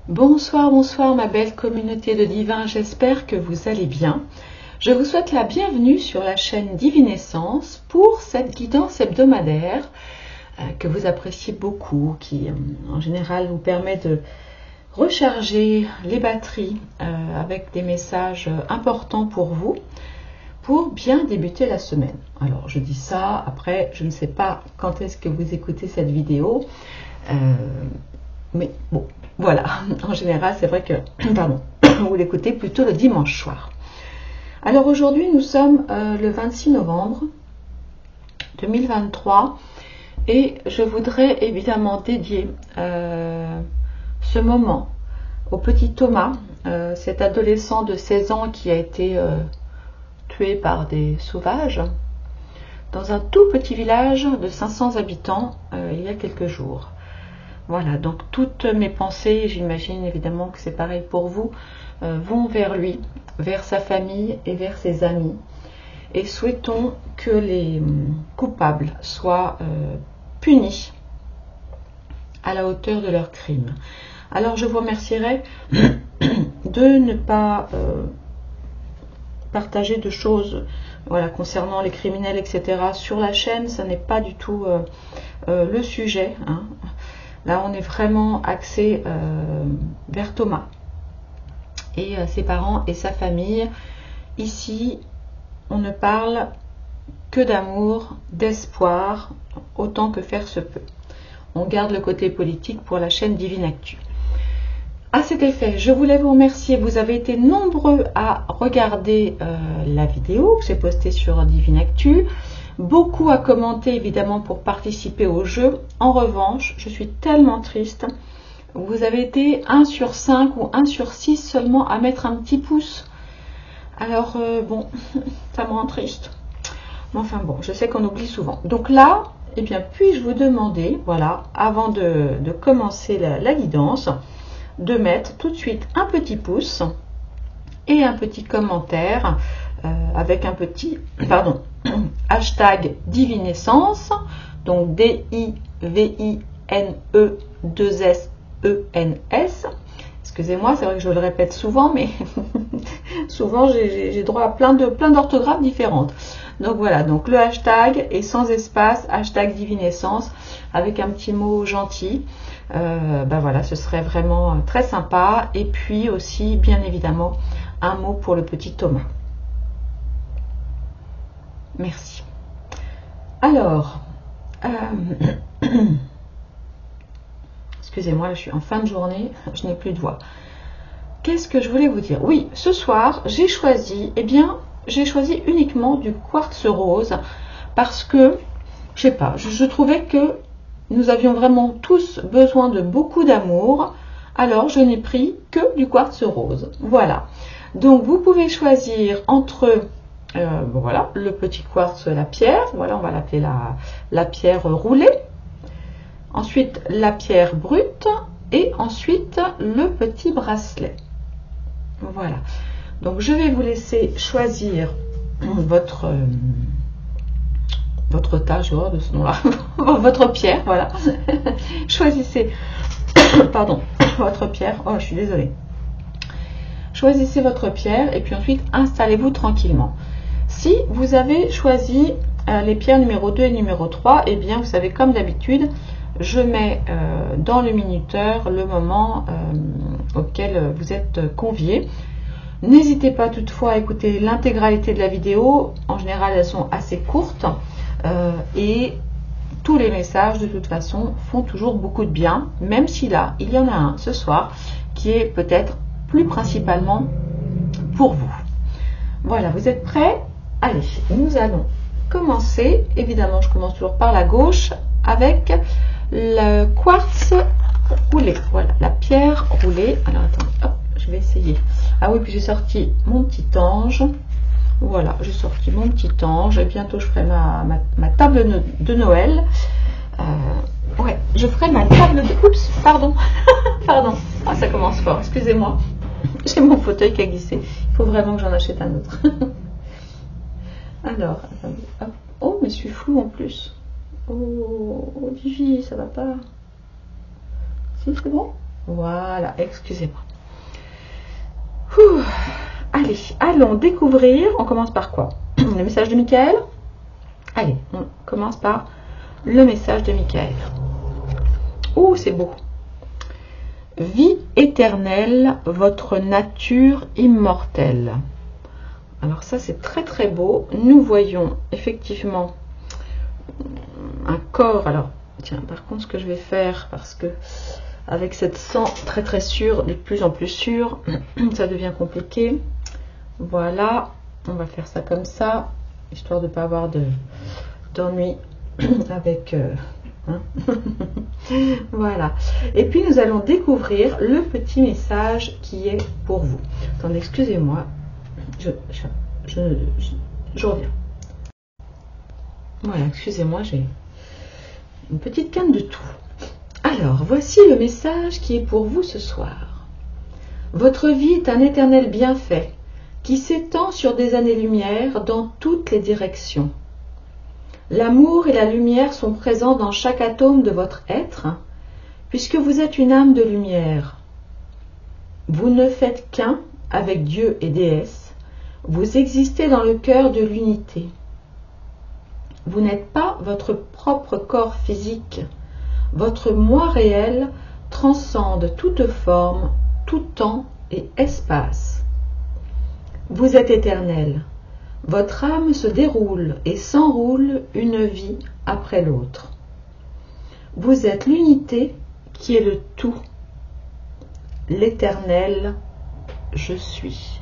Bonsoir, bonsoir ma belle communauté de divins, j'espère que vous allez bien. Je vous souhaite la bienvenue sur la chaîne Divinescence pour cette guidance hebdomadaire que vous appréciez beaucoup, qui en général vous permet de recharger les batteries avec des messages importants pour vous, pour bien débuter la semaine. Alors je dis ça, après je ne sais pas quand est-ce que vous écoutez cette vidéo, mais bon, voilà, en général c'est vrai que, pardon, vous l'écoutez plutôt le dimanche soir. Alors aujourd'hui nous sommes le 26 novembre 2023 et je voudrais évidemment dédier ce moment au petit Thomas, cet adolescent de 16 ans qui a été tué par des sauvages dans un tout petit village de 500 habitants il y a quelques jours. Voilà, donc toutes mes pensées, j'imagine évidemment que c'est pareil pour vous, vont vers lui, vers sa famille et vers ses amis. Et souhaitons que les coupables soient punis à la hauteur de leurs crimes. Alors je vous remercierai de ne pas partager de choses concernant les criminels, etc. sur la chaîne. Ce n'est pas du tout le sujet, hein. Là, on est vraiment axé vers Thomas et ses parents et sa famille. Ici, on ne parle que d'amour, d'espoir, autant que faire se peut. On garde le côté politique pour la chaîne Divine Actu. À cet effet, je voulais vous remercier. Vous avez été nombreux à regarder la vidéo que j'ai postée sur Divine Actu. Beaucoup à commenter évidemment pour participer au jeu. En revanche, je suis tellement triste. Vous avez été 1 sur 5 ou 1 sur 6 seulement à mettre un petit pouce. Alors bon, ça me rend triste. Mais enfin bon, je sais qu'on oublie souvent. Donc là, eh bien, puis-je vous demander, voilà, avant de commencer la guidance, de mettre tout de suite un petit pouce et un petit commentaire avec un petit, hashtag Divinescence, donc D-I-V-I-N-E-2-S-E-N-S. Excusez-moi, c'est vrai que je le répète souvent, mais souvent j'ai droit à plein d'orthographes différentes. Donc voilà, donc le hashtag est sans espace, hashtag Divinescence, avec un petit mot gentil. Voilà, ce serait vraiment très sympa. Et puis aussi, bien évidemment, un mot pour le petit Thomas. Merci. Alors, excusez-moi, je suis en fin de journée, je n'ai plus de voix. Qu'est-ce que je voulais vous dire? Oui, ce soir, j'ai choisi uniquement du quartz rose parce que, je sais pas, je trouvais que nous avions vraiment tous besoin de beaucoup d'amour, alors je n'ai pris que du quartz rose. Voilà. Donc, vous pouvez choisir entre voilà, le petit quartz, la pierre, voilà, on va l'appeler la pierre roulée, ensuite la pierre brute et ensuite le petit bracelet. Voilà, donc je vais vous laisser choisir votre tas, je vois de ce nom-là, votre pierre, voilà. Choisissez, pardon, votre pierre, oh je suis désolée. Choisissez votre pierre et puis ensuite installez-vous tranquillement. Si vous avez choisi les pierres numéro 2 et numéro 3, eh bien vous savez, comme d'habitude, je mets dans le minuteur le moment auquel vous êtes conviés. N'hésitez pas toutefois à écouter l'intégralité de la vidéo. En général, elles sont assez courtes et tous les messages de toute façon font toujours beaucoup de bien, même si là, il y en a un ce soir qui est peut-être plus principalement pour vous. Voilà, vous êtes prêts? Allez, nous allons commencer. Évidemment, je commence toujours par la gauche avec le quartz roulé. Voilà, la pierre roulée. Alors, attendez, hop, je vais essayer. Ah oui, puis j'ai sorti mon petit ange. Voilà, j'ai sorti mon petit ange. Et bientôt, je ferai ma table de Noël. Ouais, je ferai ma table de... Oups, pardon. Pardon. Ah, ça commence fort, excusez-moi. J'ai mon fauteuil qui a glissé. Il faut vraiment que j'en achète un autre. Alors, attendez. Hop. Oh, mais je suis floue en plus. Oh, Vivi, ça va pas. Si, c'est bon? Voilà, excusez-moi. Allez, allons découvrir. On commence par quoi? Le message de Michael. Allez, on commence par le message de Michael. Oh, c'est beau. Vie éternelle, votre nature immortelle. Alors ça, c'est très très beau. Nous voyons effectivement un corps. Alors, tiens, par contre, ce que je vais faire, parce que avec cette sang très très sûr, de plus en plus sûr, ça devient compliqué. Voilà, on va faire ça comme ça, histoire de ne pas avoir d'ennui avec... hein. Voilà. Et puis nous allons découvrir le petit message qui est pour vous. Attendez, excusez-moi, je reviens. Voilà, excusez-moi, j'ai une petite canne de tout. Alors, voici le message qui est pour vous ce soir. Votre vie est un éternel bienfait qui s'étend sur des années-lumière dans toutes les directions. L'amour et la lumière sont présents dans chaque atome de votre être, puisque vous êtes une âme de lumière. Vous ne faites qu'un avec Dieu et Déesse, vous existez dans le cœur de l'unité. Vous n'êtes pas votre propre corps physique. Votre moi réel transcende toute forme, tout temps et espace. Vous êtes éternel. Votre âme se déroule et s'enroule une vie après l'autre. Vous êtes l'unité qui est le tout. L'éternel, je suis.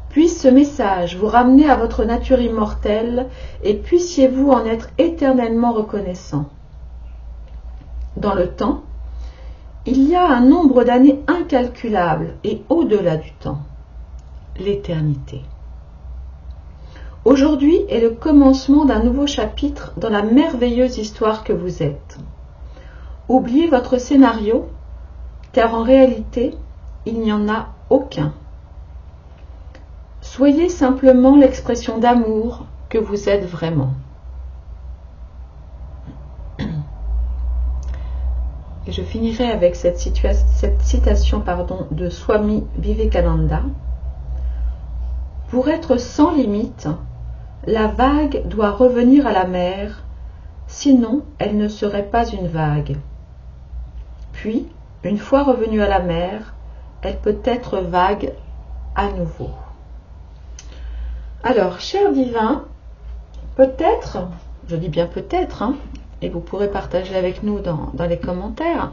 Puisse ce message vous ramener à votre nature immortelle et puissiez-vous en être éternellement reconnaissant. Dans le temps, il y a un nombre d'années incalculable et au-delà du temps, l'éternité. Aujourd'hui est le commencement d'un nouveau chapitre dans la merveilleuse histoire que vous êtes. Oubliez votre scénario, car en réalité, il n'y en a aucun. Soyez simplement l'expression d'amour que vous êtes vraiment. Et je finirai avec cette citation de Swami Vivekananda. Pour être sans limite, la vague doit revenir à la mer, sinon elle ne serait pas une vague. Puis, une fois revenue à la mer, elle peut être vague à nouveau. Alors, cher divin, peut-être, je dis bien peut-être, hein, et vous pourrez partager avec nous dans les commentaires,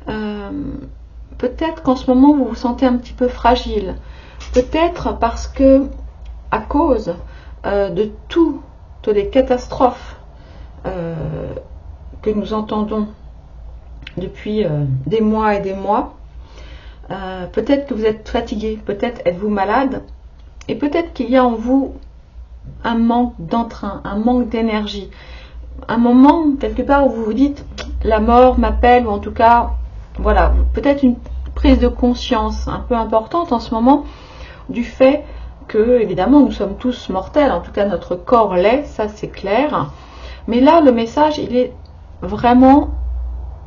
peut-être qu'en ce moment vous vous sentez un petit peu fragile, peut-être parce que à cause de toutes les catastrophes que nous entendons depuis des mois et des mois, peut-être que vous êtes fatigué, peut-être êtes-vous malade, et peut-être qu'il y a en vous un manque d'entrain, un manque d'énergie, un moment quelque part où vous vous dites la mort m'appelle, ou en tout cas voilà, peut-être une prise de conscience un peu importante en ce moment du fait que évidemment nous sommes tous mortels, en tout cas notre corps l'est, ça c'est clair, mais là le message il est vraiment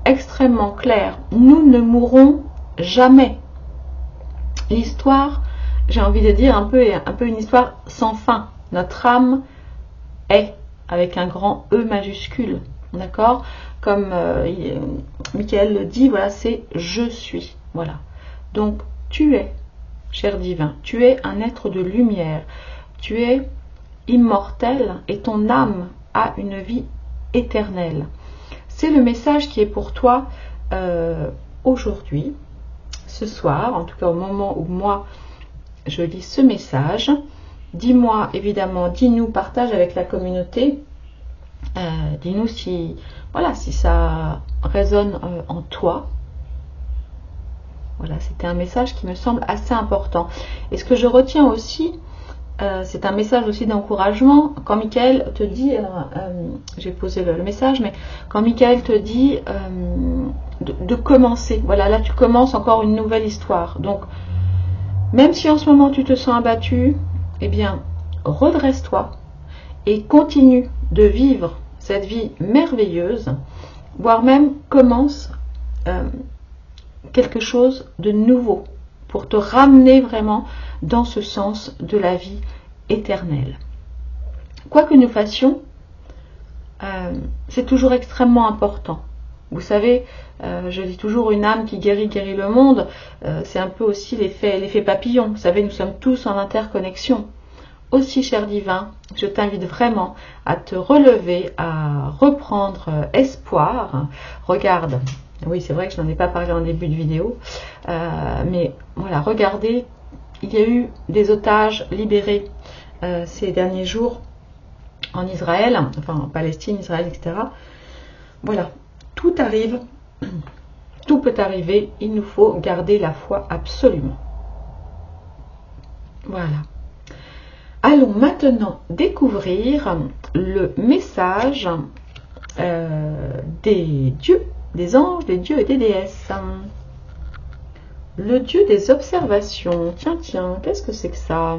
extrêmement clair. Nous ne mourrons jamais. L'histoire, j'ai envie de dire un peu une histoire sans fin. Notre âme est avec un grand E majuscule, d'accord, comme Michael le dit, voilà, c'est je suis, voilà. Donc tu es, cher divin, tu es un être de lumière, tu es immortel et ton âme a une vie éternelle. C'est le message qui est pour toi aujourd'hui, ce soir, en tout cas au moment où moi je lis ce message. Dis-moi évidemment, dis-nous, partage avec la communauté, dis-nous si, voilà, si ça résonne en toi. Voilà, c'était un message qui me semble assez important. Et ce que je retiens aussi, c'est un message aussi d'encouragement. Quand Michael te dit, alors j'ai posé le message, mais quand Michael te dit de commencer, voilà, là tu commences encore une nouvelle histoire. Donc, même si en ce moment tu te sens abattu, eh bien, redresse-toi et continue de vivre cette vie merveilleuse, voire même commence quelque chose de nouveau pour te ramener vraiment dans ce sens de la vie éternelle. Quoi que nous fassions, c'est toujours extrêmement important. Vous savez, je dis toujours une âme qui guérit, guérit le monde. C'est un peu aussi l'effet papillon. Vous savez, nous sommes tous en interconnexion. Aussi, cher divin, je t'invite vraiment à te relever, à reprendre espoir. Regarde, oui, c'est vrai que je n'en ai pas parlé en début de vidéo, mais voilà, regardez, il y a eu des otages libérés ces derniers jours en Israël, enfin en Palestine, Israël, etc. Voilà, tout arrive, tout peut arriver, il nous faut garder la foi absolument. Voilà. Allons maintenant découvrir le message des dieux, des anges, des dieux et des déesses. Le dieu des observations. Tiens, qu'est-ce que c'est que ça?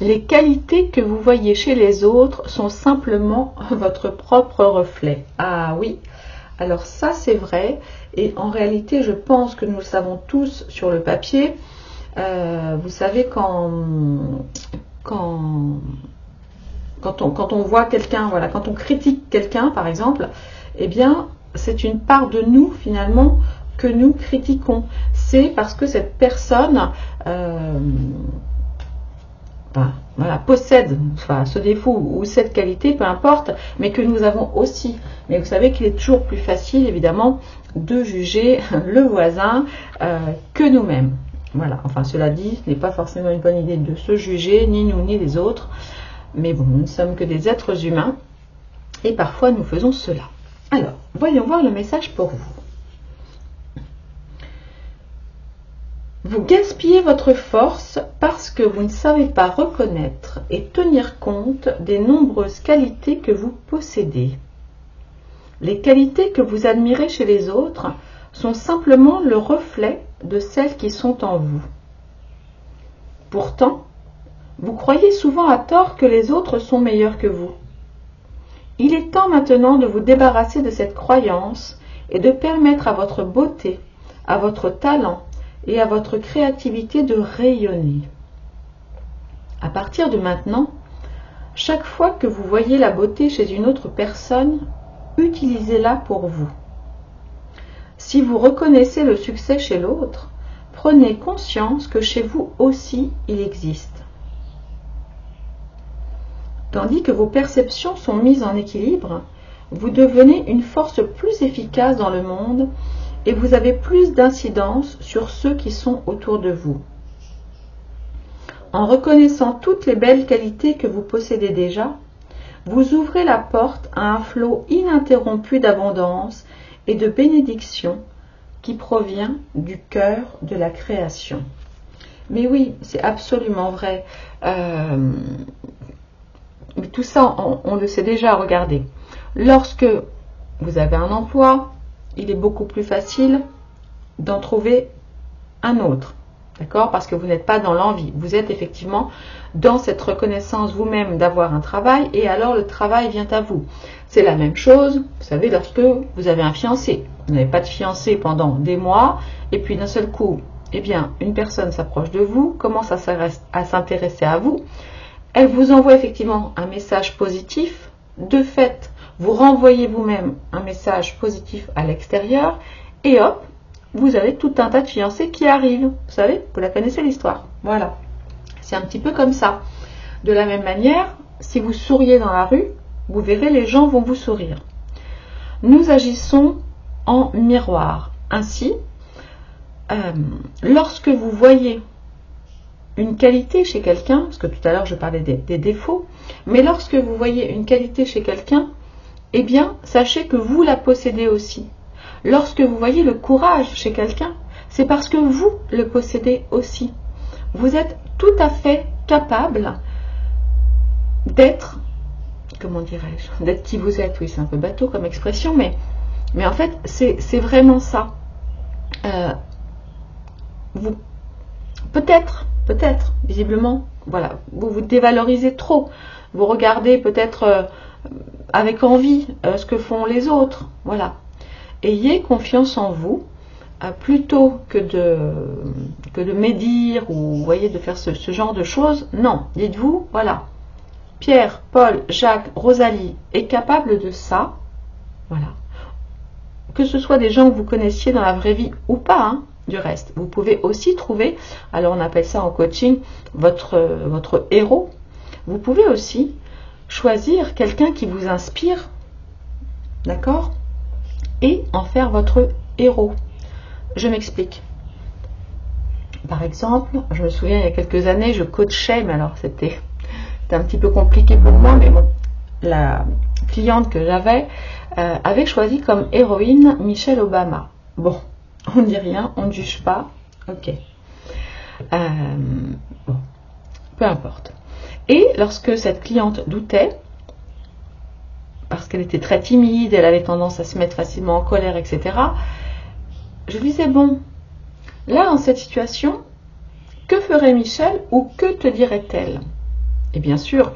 Les qualités que vous voyez chez les autres sont simplement votre propre reflet. Ah oui, alors ça c'est vrai. Et en réalité, je pense que nous le savons tous sur le papier. Vous savez, quand on voit quelqu'un, voilà, quand on critique quelqu'un, par exemple, eh bien, c'est une part de nous, finalement, que nous critiquons. C'est parce que cette personne voilà, possède ce défaut ou cette qualité, peu importe, mais que nous avons aussi. Mais vous savez qu'il est toujours plus facile, évidemment, de juger le voisin que nous-mêmes. Voilà, enfin cela dit, ce n'est pas forcément une bonne idée de se juger, ni nous ni les autres, mais bon, nous ne sommes que des êtres humains, et parfois nous faisons cela. Alors, voyons voir le message pour vous. Vous gaspillez votre force parce que vous ne savez pas reconnaître et tenir compte des nombreuses qualités que vous possédez. Les qualités que vous admirez chez les autres sont simplement le reflet de celles qui sont en vous. Pourtant, vous croyez souvent à tort que les autres sont meilleurs que vous. Il est temps maintenant de vous débarrasser de cette croyance et de permettre à votre beauté, à votre talent et à votre créativité de rayonner. À partir de maintenant, chaque fois que vous voyez la beauté chez une autre personne, utilisez-la pour vous. Si vous reconnaissez le succès chez l'autre, prenez conscience que chez vous aussi il existe. Tandis que vos perceptions sont mises en équilibre, vous devenez une force plus efficace dans le monde et vous avez plus d'incidence sur ceux qui sont autour de vous. En reconnaissant toutes les belles qualités que vous possédez déjà, vous ouvrez la porte à un flot ininterrompu d'abondance et de bénédiction qui provient du cœur de la création. Mais oui, c'est absolument vrai. Mais tout ça, on le sait déjà, regardez. Lorsque vous avez un emploi, il est beaucoup plus facile d'en trouver un autre. D'accord? Parce que vous n'êtes pas dans l'envie. Vous êtes effectivement dans cette reconnaissance vous-même d'avoir un travail et alors le travail vient à vous. C'est la même chose, vous savez, lorsque vous avez un fiancé. Vous n'avez pas de fiancé pendant des mois et puis d'un seul coup, eh bien, une personne s'approche de vous, commence à s'intéresser à vous. Elle vous envoie effectivement un message positif. De fait, vous renvoyez vous-même un message positif à l'extérieur et hop, vous avez tout un tas de fiancés qui arrivent. Vous savez, vous la connaissez l'histoire. Voilà. C'est un petit peu comme ça. De la même manière, si vous souriez dans la rue, vous verrez, les gens vont vous sourire. Nous agissons en miroir. Ainsi, lorsque vous voyez une qualité chez quelqu'un, parce que tout à l'heure je parlais des défauts, mais lorsque vous voyez une qualité chez quelqu'un, eh bien, sachez que vous la possédez aussi. Lorsque vous voyez le courage chez quelqu'un, c'est parce que vous le possédez aussi. Vous êtes tout à fait capable d'être, comment dirais-je, d'être qui vous êtes. Oui, c'est un peu bateau comme expression, mais en fait, c'est vraiment ça. Vous, peut-être, visiblement, voilà, vous vous dévalorisez trop. Vous regardez peut-être avec envie ce que font les autres, voilà. Ayez confiance en vous, plutôt que de médire ou vous voyez, de faire ce genre de choses. Non, dites-vous, voilà, Pierre, Paul, Jacques, Rosalie est capable de ça. Voilà. Que ce soit des gens que vous connaissiez dans la vraie vie ou pas, hein, du reste. Vous pouvez aussi trouver, alors on appelle ça en coaching, votre héros. Vous pouvez aussi choisir quelqu'un qui vous inspire, d'accord, et en faire votre héros. Je m'explique. Par exemple, je me souviens il y a quelques années, je coachais, mais alors c'était un petit peu compliqué pour moi, mais bon, la cliente que j'avais avait choisi comme héroïne Michelle Obama. Bon, on ne dit rien, on ne juge pas, ok. Bon, peu importe. Et lorsque cette cliente doutait, parce qu'elle était très timide, elle avait tendance à se mettre facilement en colère, etc., je lui disais, bon, là, dans cette situation, que ferait Michelle ou que te dirait-elle? Et bien sûr,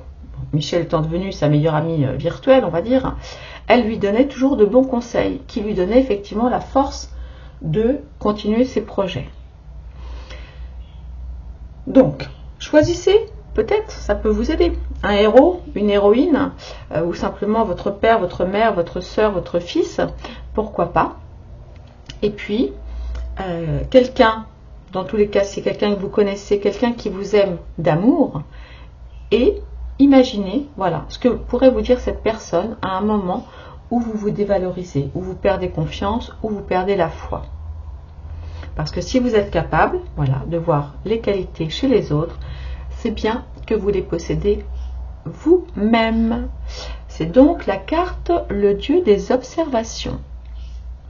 Michelle étant devenue sa meilleure amie virtuelle, on va dire, elle lui donnait toujours de bons conseils, qui lui donnaient effectivement la force de continuer ses projets. Donc, choisissez, peut-être, ça peut vous aider, un héros, une héroïne, ou simplement votre père, votre mère, votre soeur, votre fils, pourquoi pas. Et puis, quelqu'un, dans tous les cas, c'est quelqu'un que vous connaissez, quelqu'un qui vous aime d'amour, et imaginez, voilà, ce que pourrait vous dire cette personne à un moment où vous vous dévalorisez, où vous perdez confiance, où vous perdez la foi. Parce que si vous êtes capable, voilà, de voir les qualités chez les autres, c'est bien que vous les possédez vous-même. C'est donc la carte le dieu des observations.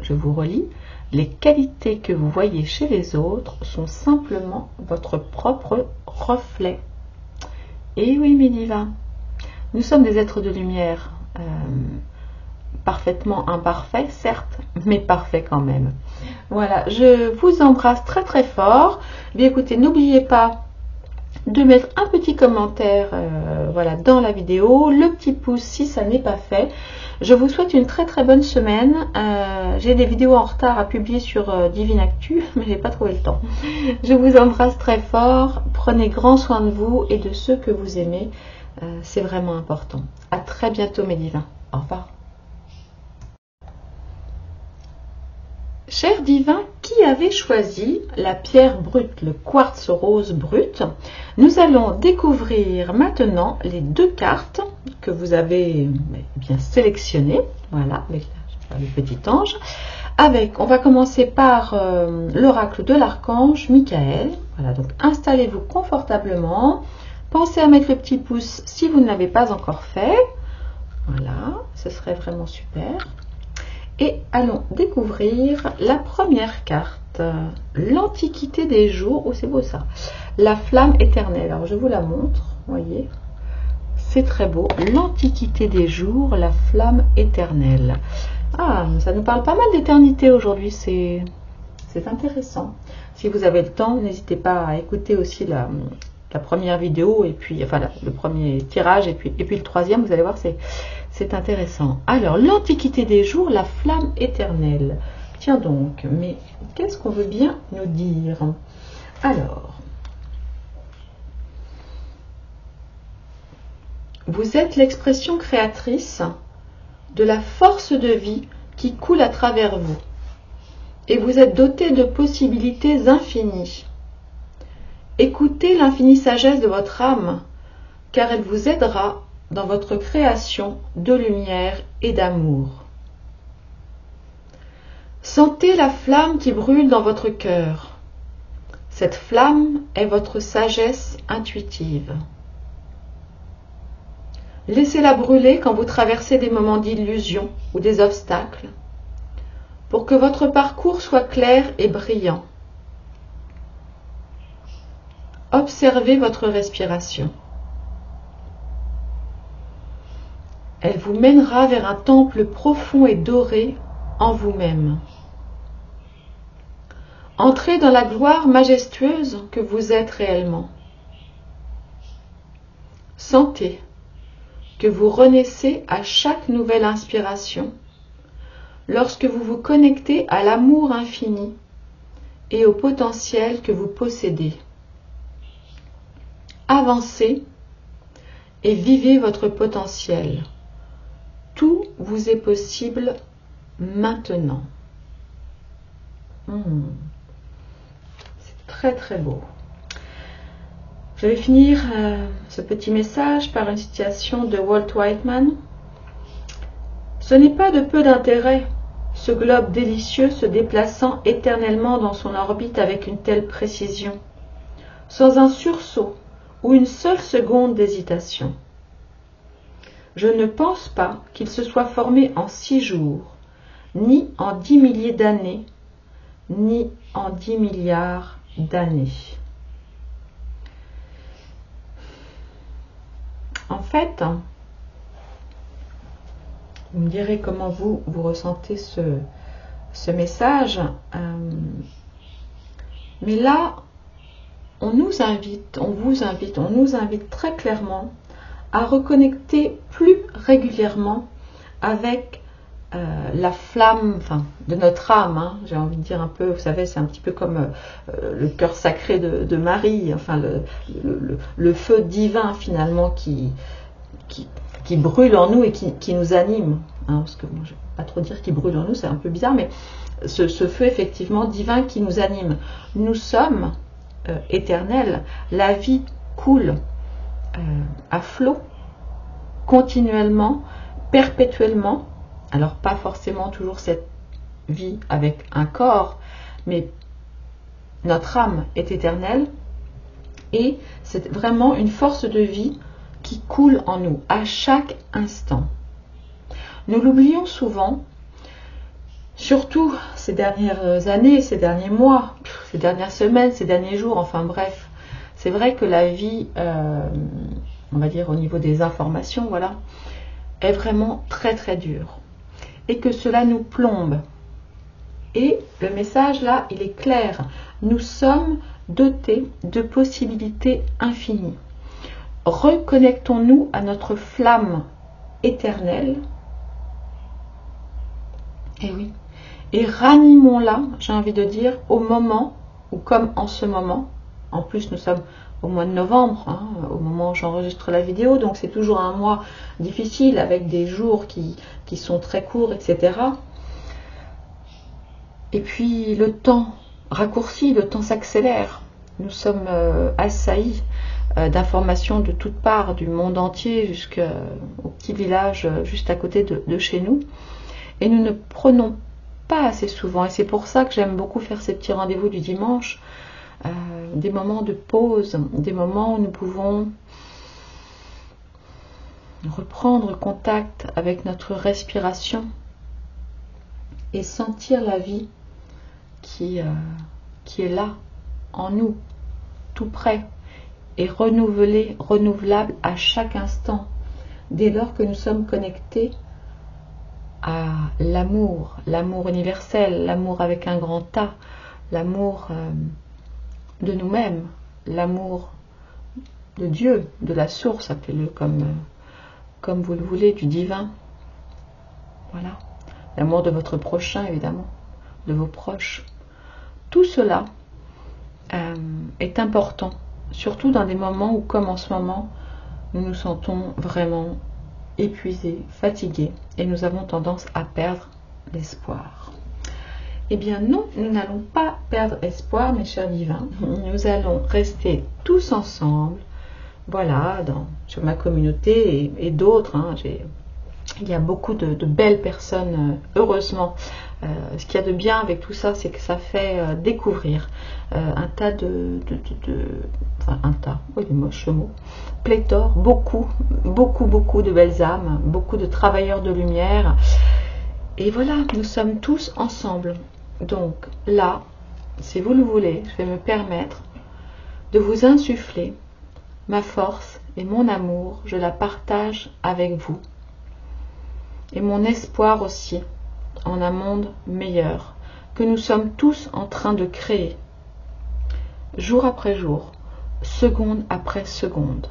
Je vous relis. Les qualités que vous voyez chez les autres sont simplement votre propre reflet. Et oui, mes divins, nous sommes des êtres de lumière, parfaitement imparfaits, certes, mais parfaits quand même. Voilà, je vous embrasse très très fort. Bien écoutez, n'oubliez pas de mettre un petit commentaire voilà, dans la vidéo, le petit pouce si ça n'est pas fait. Je vous souhaite une très très bonne semaine. J'ai des vidéos en retard à publier sur Divine Actu, mais j'ai pas trouvé le temps. Je vous embrasse très fort. Prenez grand soin de vous et de ceux que vous aimez. C'est vraiment important. À très bientôt mes divins. Au revoir. Chers divins, qui avait choisi la pierre brute, le quartz rose brut? Nous allons découvrir maintenant les deux cartes que vous avez bien sélectionnées. Voilà, avec le petit ange. On va commencer par l'oracle de l'archange Michael. Voilà, donc installez-vous confortablement. Pensez à mettre le petit pouce si vous ne l'avez pas encore fait. Voilà, ce serait vraiment super. Et allons découvrir la première carte, l'Antiquité des jours. Oh, c'est beau ça. La flamme éternelle. Alors, je vous la montre, voyez. C'est très beau. L'Antiquité des jours, la flamme éternelle. Ah, ça nous parle pas mal d'éternité aujourd'hui. C'est intéressant. Si vous avez le temps, n'hésitez pas à écouter aussi la première vidéo, et puis, enfin, le premier tirage, et puis le troisième, vous allez voir, c'est intéressant. Alors, l'Antiquité des jours, la flamme éternelle. Tiens donc, mais qu'est-ce qu'on veut bien nous dire? Alors, vous êtes l'expression créatrice de la force de vie qui coule à travers vous. Et vous êtes doté de possibilités infinies. Écoutez l'infinie sagesse de votre âme, car elle vous aidera dans votre création de lumière et d'amour. Sentez la flamme qui brûle dans votre cœur. Cette flamme est votre sagesse intuitive. Laissez-la brûler quand vous traversez des moments d'illusion ou des obstacles, pour que votre parcours soit clair et brillant. Observez votre respiration. Elle vous mènera vers un temple profond et doré en vous-même. Entrez dans la gloire majestueuse que vous êtes réellement. Sentez que vous renaissez à chaque nouvelle inspiration, lorsque vous vous connectez à l'amour infini et au potentiel que vous possédez. Avancez et vivez votre potentiel. Tout vous est possible maintenant. C'est très très beau. Je vais finir ce petit message par une citation de Walt Whitman. Ce n'est pas de peu d'intérêt, ce globe délicieux se déplaçant éternellement dans son orbite avec une telle précision, sans un sursaut ou une seule seconde d'hésitation. Je ne pense pas qu'il se soit formé en 6 jours, ni en 10 milliers d'années, ni en 10 milliards d'années. En fait, vous me direz comment vous ressentez ce message. Mais là, on nous invite très clairement à reconnecter plus régulièrement avec la flamme de notre âme. J'ai envie de dire un peu, vous savez, c'est un petit peu comme le cœur sacré de Marie, le feu divin finalement qui brûle en nous et qui nous anime. Parce que je ne vais pas trop dire qu'il brûle en nous, c'est un peu bizarre, mais ce feu effectivement divin qui nous anime. Nous sommes éternels, la vie coule à flot, continuellement, perpétuellement. Alors pas forcément toujours cette vie avec un corps, mais notre âme est éternelle et c'est vraiment une force de vie qui coule en nous à chaque instant. Nous l'oublions souvent, surtout ces dernières années, ces derniers mois, ces dernières semaines, ces derniers jours, enfin bref. C'est vrai que la vie, on va dire au niveau des informations, voilà, est vraiment très très dure. Et que cela nous plombe. Et le message là, il est clair. Nous sommes dotés de possibilités infinies. Reconnectons-nous à notre flamme éternelle. Et oui. Et ranimons-la, j'ai envie de dire, au moment, ou comme en ce moment. En plus, nous sommes au mois de novembre, au moment où j'enregistre la vidéo, donc c'est toujours un mois difficile avec des jours qui sont très courts, etc. Et puis le temps raccourcit, le temps s'accélère. Nous sommes assaillis d'informations de toutes parts du monde entier jusqu'au petit village juste à côté de chez nous. Et nous ne prenons pas assez souvent, et c'est pour ça que j'aime beaucoup faire ces petits rendez-vous du dimanche, des moments de pause, des moments où nous pouvons reprendre contact avec notre respiration et sentir la vie qui est là, en nous, tout près, et renouvelable à chaque instant, dès lors que nous sommes connectés à l'amour, l'amour universel, l'amour avec un grand A, l'amour de nous-mêmes, l'amour de Dieu, de la source, appelez-le comme vous le voulez, du divin. Voilà. L'amour de votre prochain, évidemment, de vos proches. Tout cela est important, surtout dans des moments où, comme en ce moment, nous nous sentons vraiment épuisés, fatigués, et nous avons tendance à perdre l'espoir. Eh bien non, nous n'allons pas perdre espoir, mes chers divins. Nous allons rester tous ensemble, voilà, sur ma communauté et d'autres. Il y a beaucoup de belles personnes, heureusement. Ce qu'il y a de bien avec tout ça, c'est que ça fait découvrir un tas oui, il est moche ce mot, pléthore, beaucoup de belles âmes, beaucoup de travailleurs de lumière. Et voilà, nous sommes tous ensemble. Donc là, si vous le voulez, je vais me permettre de vous insuffler ma force et mon amour, je la partage avec vous. Et mon espoir aussi en un monde meilleur, que nous sommes tous en train de créer, jour après jour, seconde après seconde.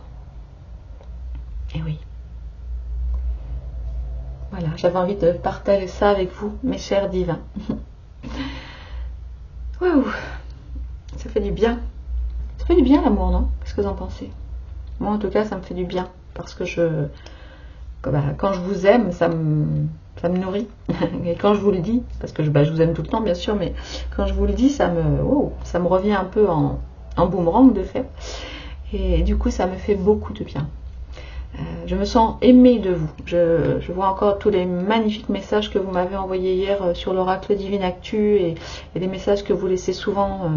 Et oui. Voilà, j'avais envie de partager ça avec vous, mes chers divins. Waouh, ça fait du bien. Ça fait du bien l'amour, non? Qu'est-ce que vous en pensez? Moi, en tout cas, ça me fait du bien. Parce que quand je vous aime, ça me nourrit. Et quand je vous le dis, parce que je vous aime tout le temps, bien sûr, mais quand je vous le dis, ça me revient un peu en boomerang de fait. Et du coup, ça me fait beaucoup de bien. Je me sens aimée de vous. Je vois encore tous les magnifiques messages que vous m'avez envoyés hier sur l'oracle Divine Actu et des messages que vous laissez souvent,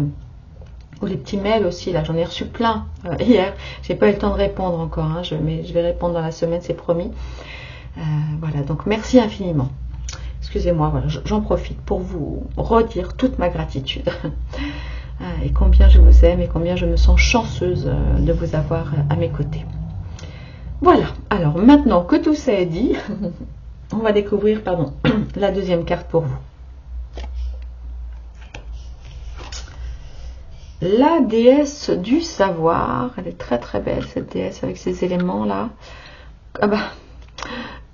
ou les petits mails aussi. Là, j'en ai reçu plein hier. J'ai pas eu le temps de répondre encore, hein, mais je vais répondre dans la semaine, c'est promis. Voilà, donc merci infiniment. Excusez-moi, voilà, j'en profite pour vous redire toute ma gratitude. Et combien je vous aime et combien je me sens chanceuse de vous avoir à mes côtés. Voilà, alors maintenant que tout ça est dit, on va découvrir la deuxième carte pour vous. La déesse du savoir, elle est très très belle cette déesse avec ces éléments là.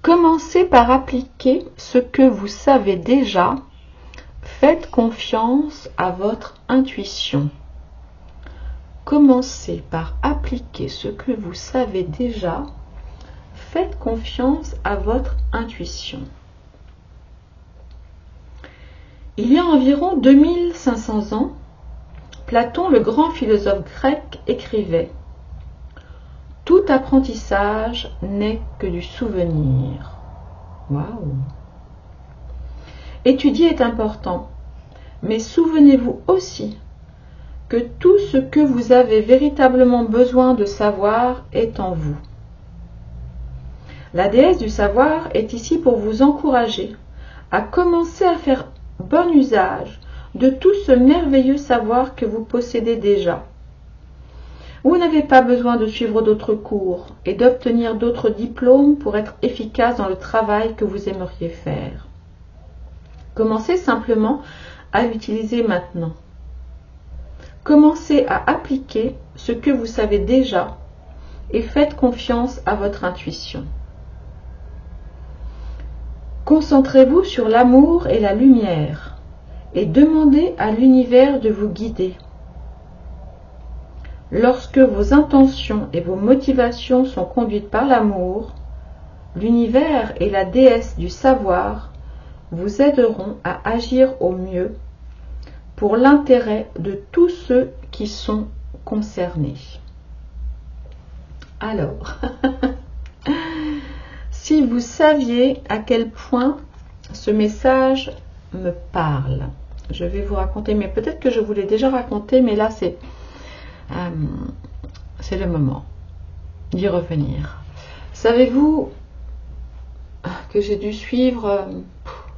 Commencez par appliquer ce que vous savez déjà, faites confiance à votre intuition. Commencez par appliquer ce que vous savez déjà. Faites confiance à votre intuition. Il y a environ 2500 ans, Platon, le grand philosophe grec, écrivait « Tout apprentissage n'est que du souvenir. » Waouh! Étudier est important, mais souvenez-vous aussi que tout ce que vous avez véritablement besoin de savoir est en vous. La déesse du savoir est ici pour vous encourager à commencer à faire bon usage de tout ce merveilleux savoir que vous possédez déjà. Vous n'avez pas besoin de suivre d'autres cours et d'obtenir d'autres diplômes pour être efficace dans le travail que vous aimeriez faire. Commencez simplement à l'utiliser maintenant. Commencez à appliquer ce que vous savez déjà et faites confiance à votre intuition. Concentrez-vous sur l'amour et la lumière et demandez à l'univers de vous guider. Lorsque vos intentions et vos motivations sont conduites par l'amour, l'univers et la déesse du savoir vous aideront à agir au mieux pour l'intérêt de tous ceux qui sont concernés. Alors, si vous saviez à quel point ce message me parle, je vais vous raconter, mais peut-être que je vous l'ai déjà raconté, mais là c'est le moment d'y revenir. Savez-vous que j'ai dû suivre,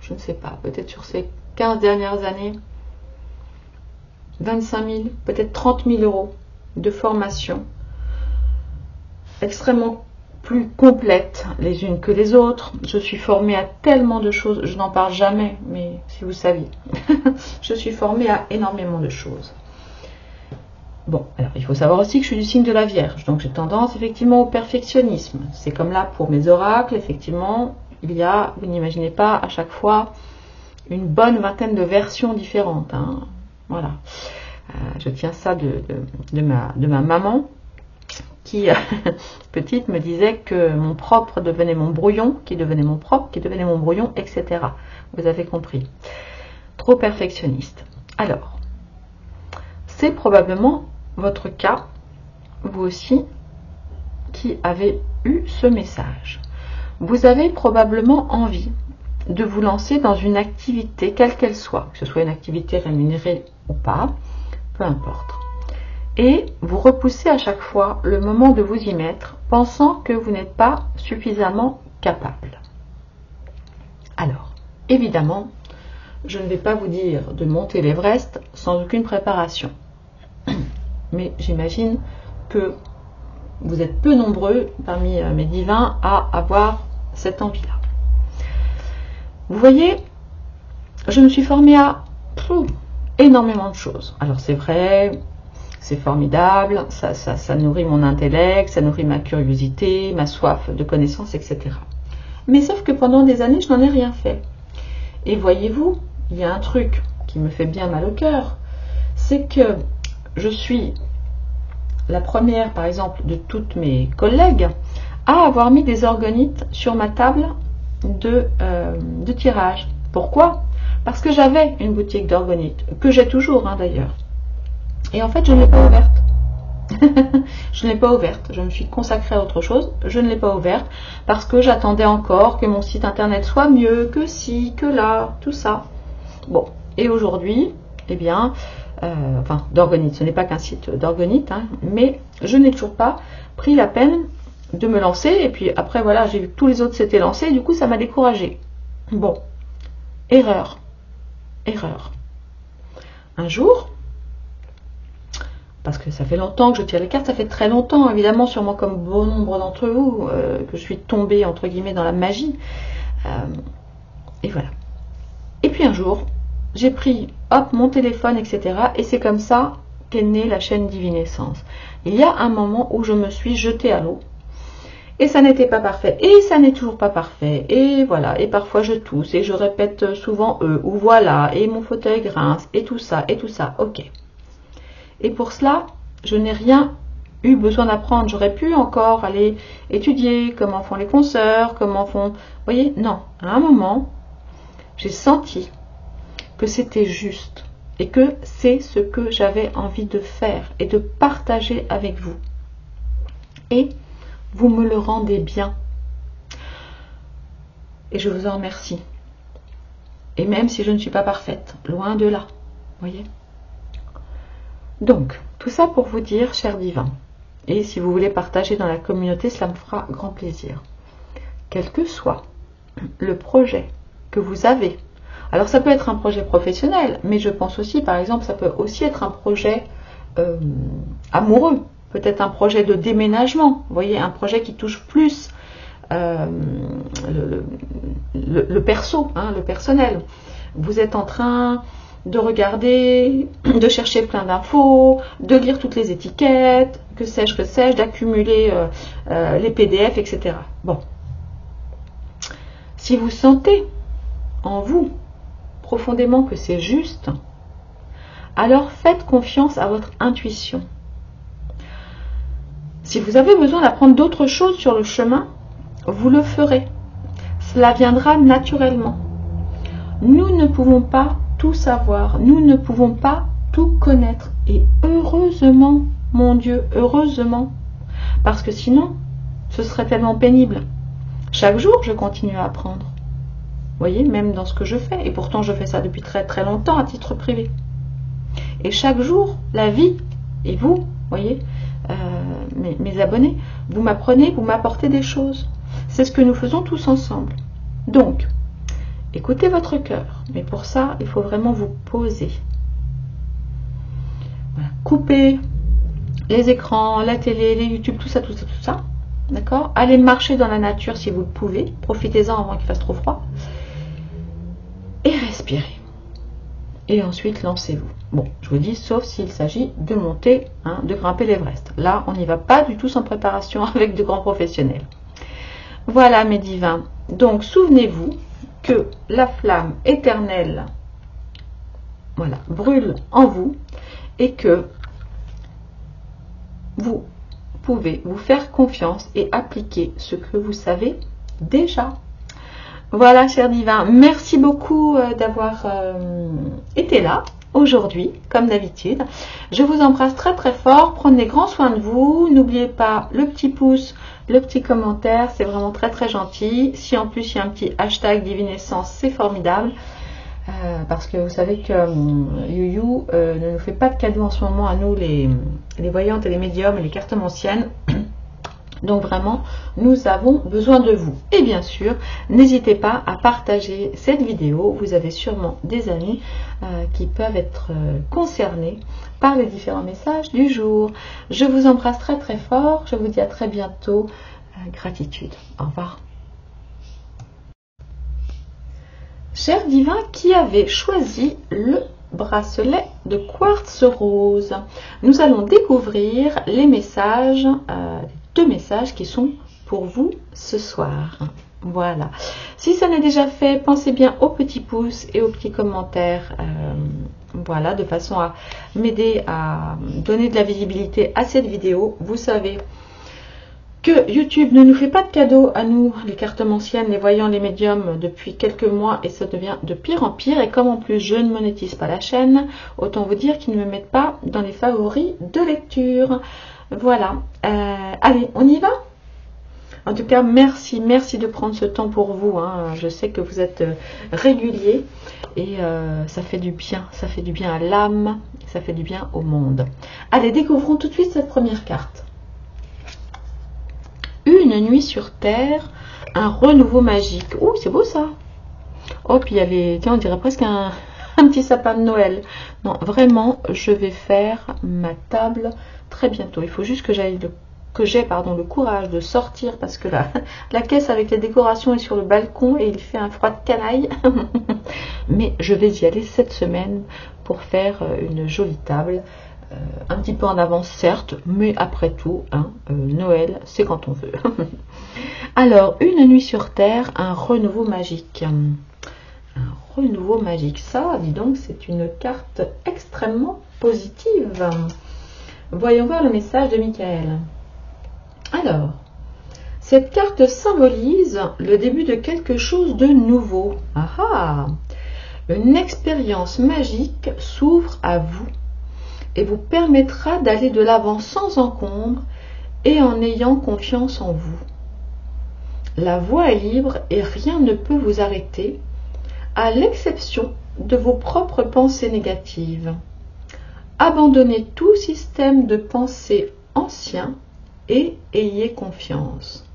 je ne sais pas, peut-être sur ces 15 dernières années, 25 000, peut-être 30 000 euros de formation extrêmement plus complètes les unes que les autres. Je suis formée à tellement de choses, je n'en parle jamais, mais si vous saviez, je suis formée à énormément de choses. Bon, alors il faut savoir aussi que je suis du signe de la Vierge, donc j'ai tendance effectivement au perfectionnisme. C'est comme là pour mes oracles, effectivement, il y a, vous n'imaginez pas, à chaque fois, une bonne vingtaine de versions différentes, hein. Voilà. Je tiens ça de ma maman, qui, petite, me disait que mon propre devenait mon brouillon, qui devenait mon propre, qui devenait mon brouillon, etc. Vous avez compris. Trop perfectionniste. Alors, c'est probablement votre cas, vous aussi, qui avez eu ce message. Vous avez probablement envie de vous lancer dans une activité, quelle qu'elle soit, que ce soit une activité rémunérée ou pas, peu importe. Et vous repoussez à chaque fois le moment de vous y mettre, pensant que vous n'êtes pas suffisamment capable. Alors, évidemment, je ne vais pas vous dire de monter l'Everest sans aucune préparation. Mais j'imagine que vous êtes peu nombreux parmi mes divins à avoir cette envie-là. Vous voyez, je me suis formée à énormément de choses. Alors c'est vrai, c'est formidable, ça nourrit mon intellect, ça nourrit ma curiosité, ma soif de connaissance, etc. Mais sauf que pendant des années, je n'en ai rien fait. Et voyez-vous, il y a un truc qui me fait bien mal au cœur, c'est que je suis la première, par exemple, de toutes mes collègues à avoir mis des organites sur ma table de tirage. Pourquoi? Parce que j'avais une boutique d'organites, que j'ai toujours d'ailleurs. Et en fait, je ne l'ai pas ouverte. Je ne l'ai pas ouverte. Je me suis consacrée à autre chose. Je ne l'ai pas ouverte parce que j'attendais encore que mon site internet soit mieux, que ci, que là, tout ça. Bon, et aujourd'hui, eh bien, enfin, d'orgonite, ce n'est pas qu'un site d'orgonite, mais je n'ai toujours pas pris la peine de me lancer. Et puis après, voilà, j'ai vu que tous les autres s'étaient lancés, du coup, ça m'a découragée. Bon, erreur. Un jour, parce que ça fait longtemps que je tire les cartes, ça fait très longtemps, évidemment, sûrement comme bon nombre d'entre vous, que je suis tombée, entre guillemets, dans la magie. Et voilà. Et puis un jour, j'ai pris, hop, mon téléphone, etc. Et c'est comme ça qu'est née la chaîne Divinescence. Il y a un moment où je me suis jetée à l'eau. Et ça n'était pas parfait. Et ça n'est toujours pas parfait. Et voilà. Et parfois je tousse. Et je répète souvent ou voilà. Et mon fauteuil grince. Et tout ça. Et tout ça. Ok. Et pour cela, je n'ai rien eu besoin d'apprendre. J'aurais pu encore aller étudier comment font les consoeurs, comment font... Vous voyez, non. À un moment, j'ai senti que c'était juste et que c'est ce que j'avais envie de faire et de partager avec vous. Et vous me le rendez bien. Et je vous en remercie. Et même si je ne suis pas parfaite, loin de là. Vous voyez ? Donc, tout ça pour vous dire, cher divin, et si vous voulez partager dans la communauté, cela me fera grand plaisir. Quel que soit le projet que vous avez, alors ça peut être un projet professionnel, mais je pense aussi, par exemple, ça peut aussi être un projet amoureux, peut-être un projet de déménagement, vous voyez, un projet qui touche plus le perso, le personnel. Vous êtes en train de regarder, de chercher plein d'infos, de lire toutes les étiquettes, que sais-je, d'accumuler les PDF, etc. Bon. Si vous sentez en vous profondément que c'est juste, alors faites confiance à votre intuition. Si vous avez besoin d'apprendre d'autres choses sur le chemin, vous le ferez. Cela viendra naturellement. Nous ne pouvons pas tout savoir, nous ne pouvons pas tout connaître. Et heureusement, mon Dieu, heureusement, parce que sinon, ce serait tellement pénible. Chaque jour, je continue à apprendre. Vous voyez, même dans ce que je fais. Et pourtant, je fais ça depuis très très longtemps à titre privé. Et chaque jour, la vie, et vous, voyez, mes abonnés, vous m'apprenez, vous m'apportez des choses. C'est ce que nous faisons tous ensemble. Donc, écoutez votre cœur. Mais pour ça, il faut vraiment vous poser. Voilà. Coupez les écrans, la télé, les YouTube, tout ça. D'accord? Allez marcher dans la nature si vous le pouvez. Profitez-en avant qu'il fasse trop froid. Et respirez. Et ensuite, lancez-vous. Bon, je vous dis, sauf s'il s'agit de monter, de grimper l'Everest. Là, on n'y va pas du tout sans préparation avec de grands professionnels. Voilà, mes divins. Donc, souvenez-vous que la flamme éternelle, voilà, brûle en vous et que vous pouvez vous faire confiance et appliquer ce que vous savez déjà. Voilà, chers divins, merci beaucoup d'avoir été là aujourd'hui, comme d'habitude. Je vous embrasse très très fort, prenez grand soin de vous, n'oubliez pas le petit pouce, le petit commentaire, c'est vraiment très très gentil. Si en plus il y a un petit hashtag Divinescence, c'est formidable. Parce que vous savez que Youyou ne nous fait pas de cadeaux en ce moment à nous les voyantes et les médiums et les cartomanciennes. Donc vraiment, nous avons besoin de vous. Et bien sûr, n'hésitez pas à partager cette vidéo. Vous avez sûrement des amis qui peuvent être concernés par les différents messages du jour. Je vous embrasse très très fort. Je vous dis à très bientôt. Gratitude. Au revoir. Cher divin, qui avait choisi le bracelet de quartz rose? Nous allons découvrir les messages, deux messages qui sont pour vous ce soir. Voilà. Si ça n'est déjà fait, pensez bien au petit pouce et aux petits commentaires. Voilà, de façon à m'aider à donner de la visibilité à cette vidéo. Vous savez que YouTube ne nous fait pas de cadeaux à nous, les cartomanciennes, les voyants, les médiums, depuis quelques mois, et ça devient de pire en pire. Et comme en plus je ne monétise pas la chaîne, autant vous dire qu'ils ne me mettent pas dans les favoris de lecture. Voilà. Allez, on y va? En tout cas, merci de prendre ce temps pour vous. Hein. Je sais que vous êtes réguliers et ça fait du bien à l'âme, ça fait du bien au monde. Allez, découvrons tout de suite cette première carte. Une nuit sur Terre, un renouveau magique. Ouh, c'est beau ça. Oh, puis il y a les... Tiens, on dirait presque un petit sapin de Noël. Non, vraiment, je vais faire ma table très bientôt. Il faut juste que j'ai le courage de sortir parce que la caisse avec les décorations est sur le balcon et il fait un froid de canaille. Mais je vais y aller cette semaine pour faire une jolie table. Un petit peu en avance certes, mais après tout, hein, Noël, c'est quand on veut. Alors, une nuit sur Terre, un renouveau magique. Un renouveau magique, ça, dis donc, c'est une carte extrêmement positive. Voyons voir le message de Michael. Alors, cette carte symbolise le début de quelque chose de nouveau. Ah ah! Une expérience magique s'ouvre à vous et vous permettra d'aller de l'avant sans encombre et en ayant confiance en vous. La voie est libre et rien ne peut vous arrêter, à l'exception de vos propres pensées négatives. Abandonnez tout système de pensée ancien et ayez confiance.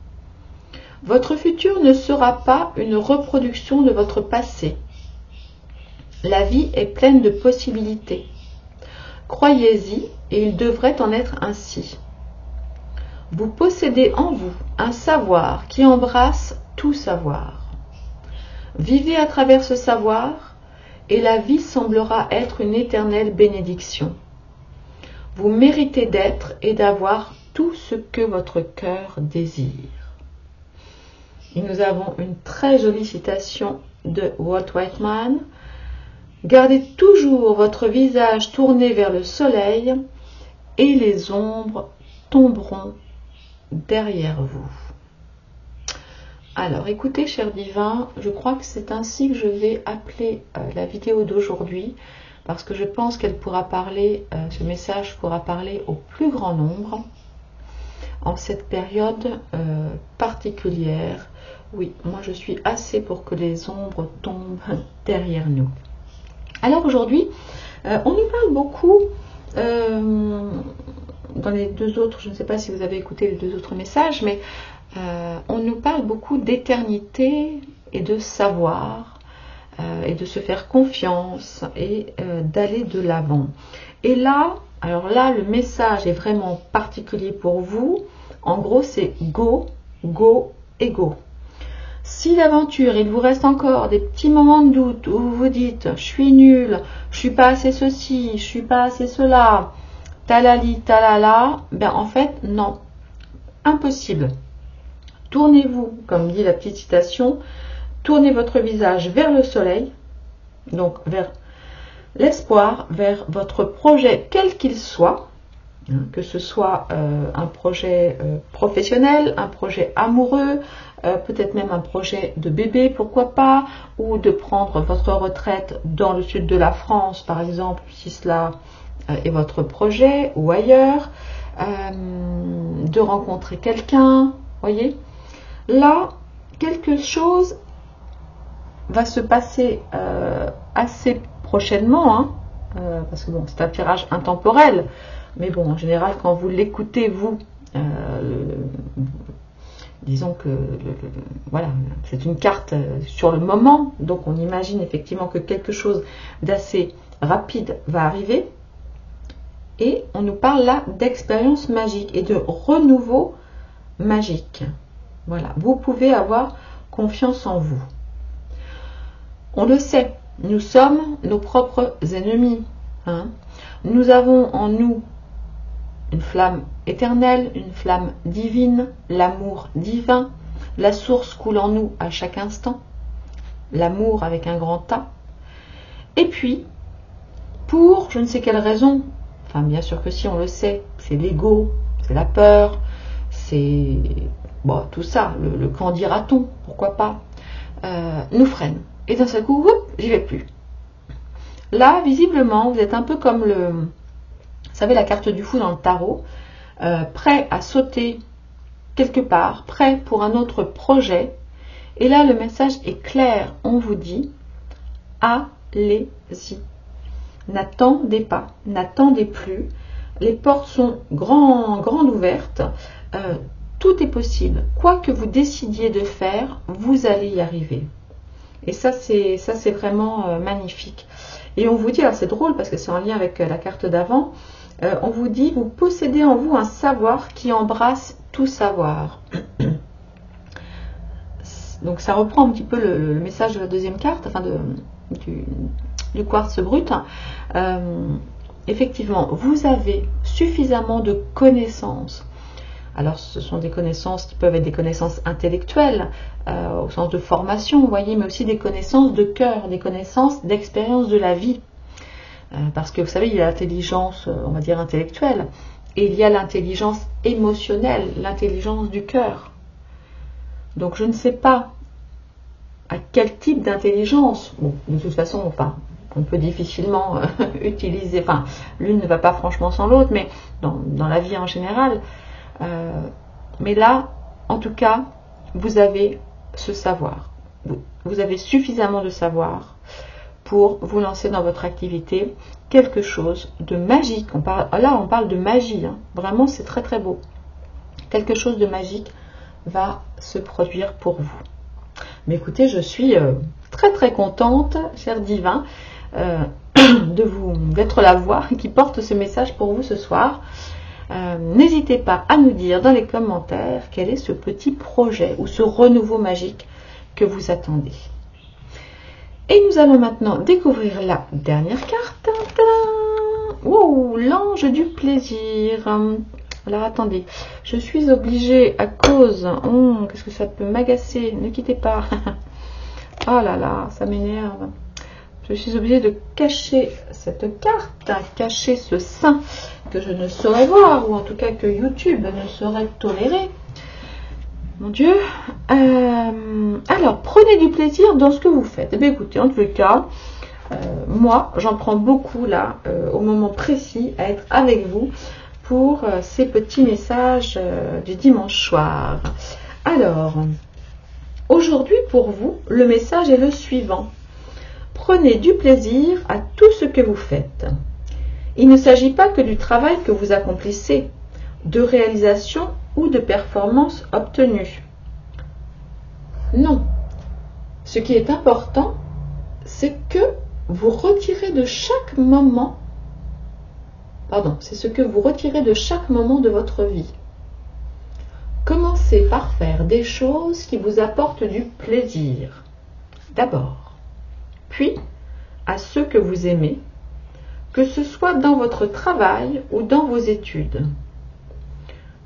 Votre futur ne sera pas une reproduction de votre passé. La vie est pleine de possibilités. Croyez-y et il devrait en être ainsi. Vous possédez en vous un savoir qui embrasse tout savoir. Vivez à travers ce savoir et la vie semblera être une éternelle bénédiction. Vous méritez d'être et d'avoir tout ce que votre cœur désire. Et nous avons une très jolie citation de Walt Whitman. Gardez toujours votre visage tourné vers le soleil et les ombres tomberont derrière vous. Alors écoutez, chers divins, je crois que c'est ainsi que je vais appeler la vidéo d'aujourd'hui parce que je pense qu'elle pourra parler, ce message pourra parler au plus grand nombre en cette période particulière. Oui, moi je suis assez pour que les ombres tombent derrière nous. Alors aujourd'hui, on nous parle beaucoup, dans les deux autres, je ne sais pas si vous avez écouté les deux autres messages, mais on nous parle beaucoup d'éternité et de savoir, et de se faire confiance et d'aller de l'avant. Et là, alors là, le message est vraiment particulier pour vous. En gros, c'est go, go et go. Si l'aventure, il vous reste encore des petits moments de doute où vous vous dites « je suis nul, je suis pas assez ceci, je suis pas assez cela », talali, talala, ben en fait, non, impossible. Tournez-vous, comme dit la petite citation, tournez votre visage vers le soleil, donc vers l'espoir, vers votre projet quel qu'il soit, que ce soit un projet professionnel, un projet amoureux, peut-être même un projet de bébé, pourquoi pas, ou de prendre votre retraite dans le sud de la France, par exemple, si cela est votre projet, ou ailleurs, de rencontrer quelqu'un, voyez. Là, quelque chose va se passer assez prochainement, hein, parce que bon, c'est un tirage intemporel, mais bon, en général, quand vous l'écoutez, vous, disons que voilà, c'est une carte sur le moment, donc on imagine effectivement que quelque chose d'assez rapide va arriver, et on nous parle là d'expérience magique et de renouveau magique. Voilà, vous pouvez avoir confiance en vous. On le sait, nous sommes nos propres ennemis. Hein. Nous avons en nous une flamme éternelle, une flamme divine, l'amour divin, la source coule en nous à chaque instant, l'amour avec un grand A. Et puis, pour je ne sais quelle raison, enfin bien sûr que si on le sait, c'est l'ego, c'est la peur, c'est bon, tout ça, le qu'en dira-t-on, pourquoi pas, nous freine. Et d'un seul coup, j'y vais plus. Là, visiblement, vous êtes un peu comme vous savez, la carte du fou dans le tarot, prêt à sauter quelque part, prêt pour un autre projet. Et là, le message est clair. On vous dit, allez-y. N'attendez pas, n'attendez plus. Les portes sont grandes ouvertes. Tout est possible. Quoi que vous décidiez de faire, vous allez y arriver. Et ça, c'est vraiment magnifique. Et on vous dit, alors c'est drôle parce que c'est en lien avec la carte d'avant, on vous dit, vous possédez en vous un savoir qui embrasse tout savoir. Donc ça reprend un petit peu le message de la deuxième carte, enfin du quartz brut. Effectivement, vous avez suffisamment de connaissances. Alors ce sont des connaissances qui peuvent être des connaissances intellectuelles, au sens de formation, vous voyez, mais aussi des connaissances de cœur, des connaissances d'expérience de la vie. Parce que vous savez, il y a l'intelligence, on va dire, intellectuelle, et il y a l'intelligence émotionnelle, l'intelligence du cœur. Donc je ne sais pas à quel type d'intelligence, bon, de toute façon, enfin, on peut difficilement utiliser, enfin, l'une ne va pas franchement sans l'autre, mais dans la vie en général. Mais là, en tout cas, vous avez ce savoir. Vous avez suffisamment de savoir pour vous lancer dans votre activité. Quelque chose de magique. Là, on parle de magie. Hein. Vraiment, c'est très très beau. Quelque chose de magique va se produire pour vous. Mais écoutez, je suis très très contente, cher divin, d'être la voix qui porte ce message pour vous ce soir. N'hésitez pas à nous dire dans les commentaires quel est ce petit projet ou ce renouveau magique que vous attendez. Et nous allons maintenant découvrir la dernière carte. Wow, l'ange du plaisir. Alors attendez, je suis obligée à cause... qu'est-ce que ça peut m'agacer? Ne quittez pas. Oh là là, ça m'énerve. Je suis obligée de cacher cette carte, cacher ce sein que je ne saurais voir, ou en tout cas que YouTube ne saurait tolérer. Mon Dieu. Alors, prenez du plaisir dans ce que vous faites. Eh bien, écoutez, en tout cas, moi, j'en prends beaucoup là, au moment précis, à être avec vous pour ces petits messages du dimanche soir. Alors, aujourd'hui, pour vous, le message est le suivant. Prenez du plaisir à tout ce que vous faites. Il ne s'agit pas que du travail que vous accomplissez, de réalisation ou de performance obtenue. Non. Ce qui est important, c'est que vous retirez de chaque moment, c'est ce que vous retirez de chaque moment de votre vie. Commencez par faire des choses qui vous apportent du plaisir. D'abord. Puis, à ceux que vous aimez, que ce soit dans votre travail ou dans vos études.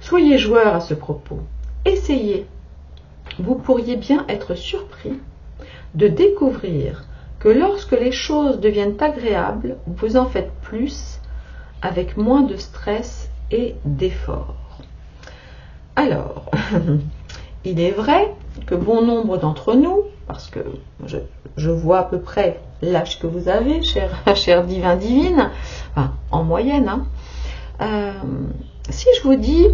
Soyez joueurs à ce propos. Essayez. Vous pourriez bien être surpris de découvrir que lorsque les choses deviennent agréables, vous en faites plus, avec moins de stress et d'effort. Alors, il est vrai que bon nombre d'entre nous, parce que je vois à peu près l'âge que vous avez, cher divin divine, enfin, en moyenne, hein, si je vous dis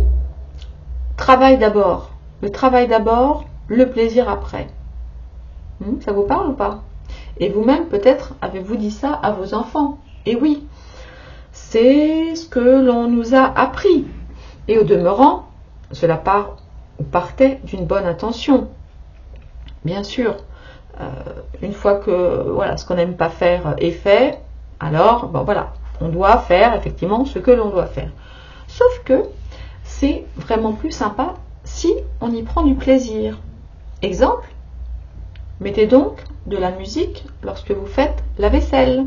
travail d'abord, le plaisir après, ça vous parle ou pas? Et vous-même, peut-être, avez-vous dit ça à vos enfants? Et oui, c'est ce que l'on nous a appris. Et au demeurant, cela partait d'une bonne intention. Bien sûr, une fois que voilà, ce qu'on n'aime pas faire est fait, alors voilà, on doit faire effectivement ce que l'on doit faire. Sauf que c'est vraiment plus sympa si on y prend du plaisir. Exemple, mettez donc de la musique lorsque vous faites la vaisselle.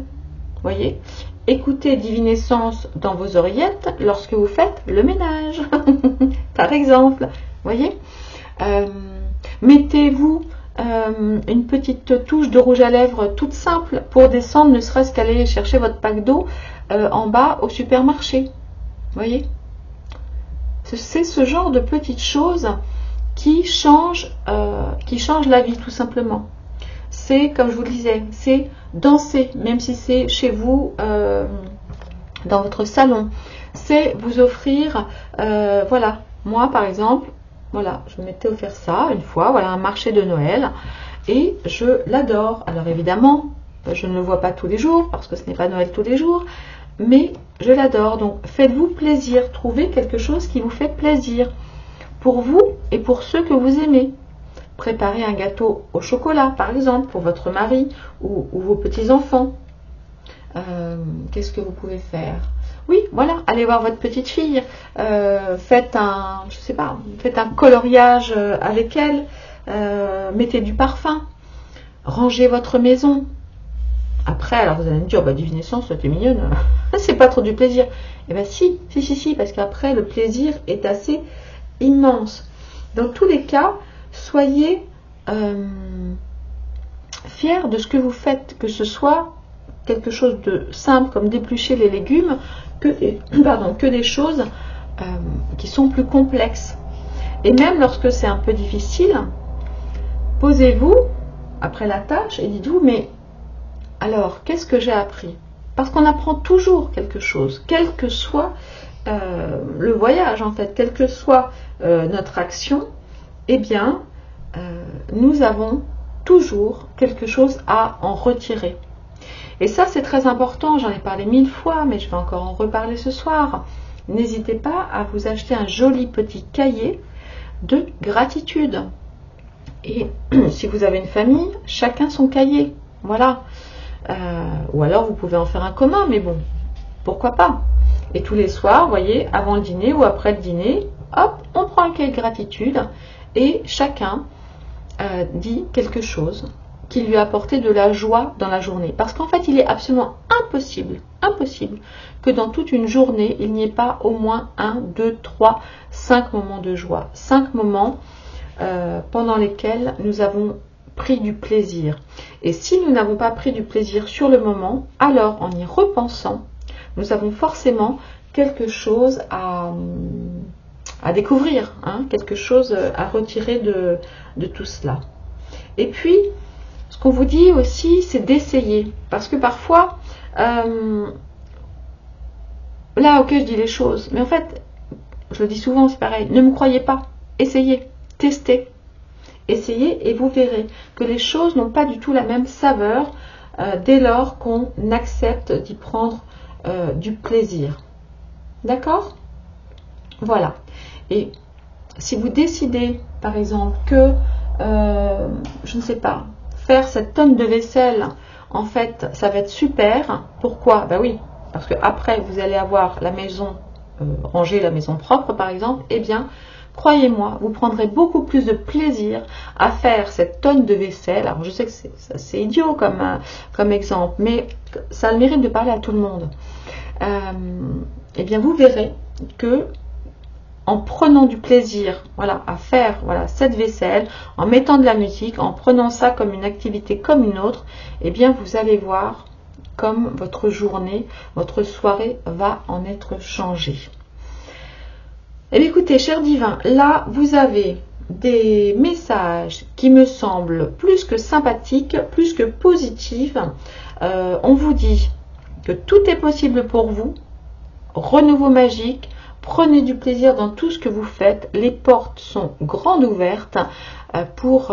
Voyez, écoutez Divinescence dans vos oreillettes lorsque vous faites le ménage. Par exemple, voyez. Mettez-vous une petite touche de rouge à lèvres toute simple pour descendre, ne serait-ce qu'aller chercher votre pack d'eau en bas au supermarché. Voyez, c'est ce genre de petites choses qui changent la vie tout simplement. C'est, comme je vous le disais, c'est danser, même si c'est chez vous, dans votre salon. C'est vous offrir, voilà, moi par exemple, voilà, je m'étais offert ça une fois, voilà, un marché de Noël, et je l'adore. Alors évidemment, je ne le vois pas tous les jours, parce que ce n'est pas Noël tous les jours, mais je l'adore. Donc faites-vous plaisir, trouvez quelque chose qui vous fait plaisir, pour vous et pour ceux que vous aimez. Préparez un gâteau au chocolat, par exemple, pour votre mari ou vos petits-enfants. Qu'est-ce que vous pouvez faire? Oui, voilà, allez voir votre petite fille, faites un, je sais pas, faites un coloriage avec elle, mettez du parfum, rangez votre maison. Après, alors vous allez me dire, bah divination, ça t'es mignonne, c'est pas trop du plaisir. Eh bien si, parce qu'après le plaisir est assez immense. Dans tous les cas, soyez fiers de ce que vous faites, que ce soit quelque chose de simple comme d'éplucher les légumes, que des choses qui sont plus complexes. Et même lorsque c'est un peu difficile, posez-vous après la tâche et dites-vous, mais alors, qu'est-ce que j'ai appris? Parce qu'on apprend toujours quelque chose, quel que soit le voyage en fait, quelle que soit notre action, eh bien, nous avons toujours quelque chose à en retirer. Et ça, c'est très important, j'en ai parlé 1000 fois, mais je vais encore en reparler ce soir. N'hésitez pas à vous acheter un joli petit cahier de gratitude. Et si vous avez une famille, chacun son cahier, voilà. Ou alors vous pouvez en faire un commun, mais bon, pourquoi pas. Et tous les soirs, vous voyez, avant le dîner ou après le dîner, hop, on prend un cahier de gratitude et chacun dit quelque chose qui lui a apporté de la joie dans la journée. Parce qu'en fait, il est absolument impossible que dans toute une journée, il n'y ait pas au moins 1, 2, 3, 5 moments de joie. 5 moments pendant lesquels nous avons pris du plaisir. Et si nous n'avons pas pris du plaisir sur le moment, alors en y repensant, nous avons forcément quelque chose à découvrir, hein, quelque chose à retirer de tout cela. Et puis, ce qu'on vous dit aussi, c'est d'essayer. Parce que parfois, là, ok, je dis les choses, mais en fait, je le dis souvent, c'est pareil, ne me croyez pas, essayez, testez. Essayez et vous verrez que les choses n'ont pas du tout la même saveur dès lors qu'on accepte d'y prendre du plaisir. D'accord? Voilà. Et si vous décidez, par exemple, que, je ne sais pas, faire cette tonne de vaisselle, en fait, ça va être super. Pourquoi? Ben oui, parce que après vous allez avoir la maison rangée, la maison propre, par exemple. Eh bien, croyez-moi, vous prendrez beaucoup plus de plaisir à faire cette tonne de vaisselle. Alors, je sais que c'est idiot comme exemple, mais ça a le mérite de parler à tout le monde. Eh bien, vous verrez que en prenant du plaisir, voilà, à faire voilà, cette vaisselle, en mettant de la musique, en prenant ça comme une activité comme une autre, eh bien, vous allez voir comme votre journée, votre soirée va en être changée. Eh bien, écoutez, chers divins, là, vous avez des messages qui me semblent plus que sympathiques, plus que positifs. On vous dit que tout est possible pour vous. Renouveau magique. Prenez du plaisir dans tout ce que vous faites. Les portes sont grandes ouvertes pour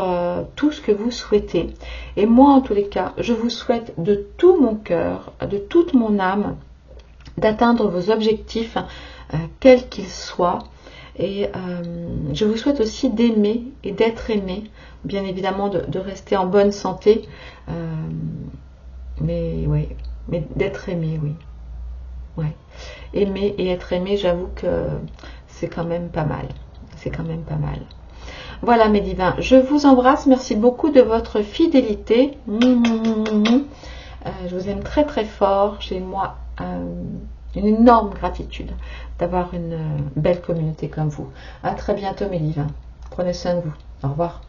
tout ce que vous souhaitez. Et moi, en tous les cas, je vous souhaite de tout mon cœur, de toute mon âme, d'atteindre vos objectifs, quels qu'ils soient. Et je vous souhaite aussi d'aimer et d'être aimé, bien évidemment de rester en bonne santé, mais oui, mais d'être aimé, oui. Ouais. Aimer et être aimé, j'avoue que c'est quand même pas mal. C'est quand même pas mal. Voilà mes divins, je vous embrasse, merci beaucoup de votre fidélité. Je vous aime très très fort. J'ai moi une énorme gratitude d'avoir une belle communauté comme vous. À très bientôt mes divins. Prenez soin de vous. Au revoir.